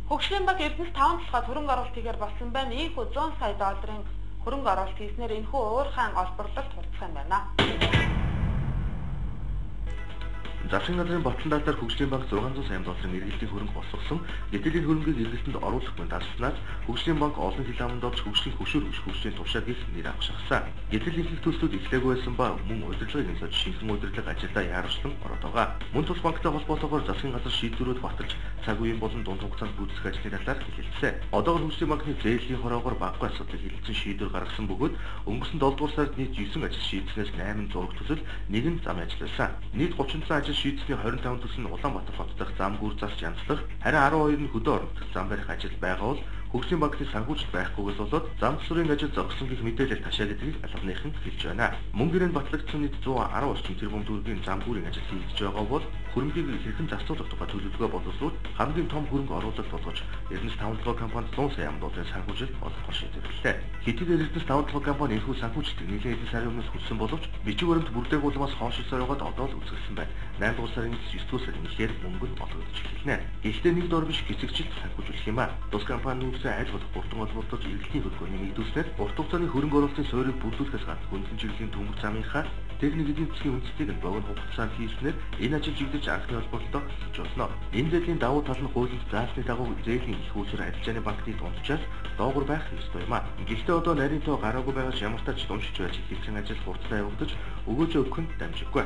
Хөгжлийн банк Эрдэнэс 5 толгой хөрөнгө оруулалт хийгээр болсон байна. Ийхүү 100 сая долларын хөрөнгө оруулалт хийснээр энэхүү уурхайн олборлолт хурцсан байна. Засгийн газрын батлан даатаар Хөгжлийн банк 600 сая долларын эргэлтийн хөрөнгө босгосон. Гэтэл энэ хөрөнгийг эргэлтэнд оруулах буй дарснаас Хөгжлийн банк олон хил аманд орж хөгжлийн хөшөөрөмж хөгжлийн тушаа гих нэр авах шахсан. Гэтэл ихэнх төслүүд эхлээгүй байсан ба мөн удирдлагыг нэлээд шинхэн удирдлага ажилдаа яарчлан ороод байгаа. Мөн тус банктай холбоотойгоор засгийн газар шийдвэрүүд баталж цаг үеийн болон дунд хугацаанд гүйцэтгэх ажлын талаар хэлэлцээ. Одоогор Хөгжлийн банкны зээлийн хороогоор баггүй асуудлыг хэлэлцэн шийдвэр гаргасан бөгөөд өнгөрсөн 7 дугаар сард нийт 9 ажил шийдснээс 8 зураг төсөл, 1 зам ажил байсан. Нийт 37 ажил шийдсэний 25 төсөл нь Улаанбаатар хот дахь зам гүр зарч янзлах, харин 12 нь хөдөө орон дахь зам барих ажил байгаа бол Хөгжлийн банкны санхүүжилт байхгүйгээс болоод зам засварын ажил зогссон гэх мэдээлэл ташаа гэдгийг албаныхан хэлж байна. Мөн гэрээнд батлагдсан нийт 110 орчим тэрбум төгрөгийн зам гүрийн ажил хийгдэж байгаа бол хөрөнгийг хэрхэн зарцуулах тухай төлөвлөгөө боловсруулж хамгийн том хөрөнгө оруулалт болгож Эрдэнэс 5 толгой компанид 100 сая долларын санхүүжилт олгох шийдэрлээ. Хэдийгээр Эрдэнэс 5 толгой компани энэхүү санхүүжилтийг нэлээд хэдэн сарын өмнөөс хүссэн боловч бичиг баримт бүрдээгүүлмээс хойшилсаар байгаад одоо л үзүүлсэн байна. 8 дугаар сарын 9 дугаар сарын ихээр мөнгө нь олгогдож эхэлнэ. Гэхдээ нэг дор биш хэсэгчд санхүүжүүлэх юм а. Тус компани аль болох бүртэн олборлож эргэлтийн хөргөөний нэгдүүлснээр урт хугацааны хөрөнгө оруулалтын суурийг бүрдүүлэхээс гадна хөндлөн чиглэлийн төмөр замынхаа техник эдийн засгийн үндэслэлийг нь богино хугацаанд хийснээр энэ ажил жигдэж анхны холбоотой хийж болно. Энэ зээлийн давуу тал нь хуулинд заасны дагуу зээлийн их үүсвэр арилжааны банкны дундчаас доогуур байх ёстой юм а. Гэхдээ одоо нарийн тоо гараагүй байгаас ямар ч тач дундчж байж хэлсэн ажил хурцтай явагдаж өгөөж өгөх нь дамжиггүй.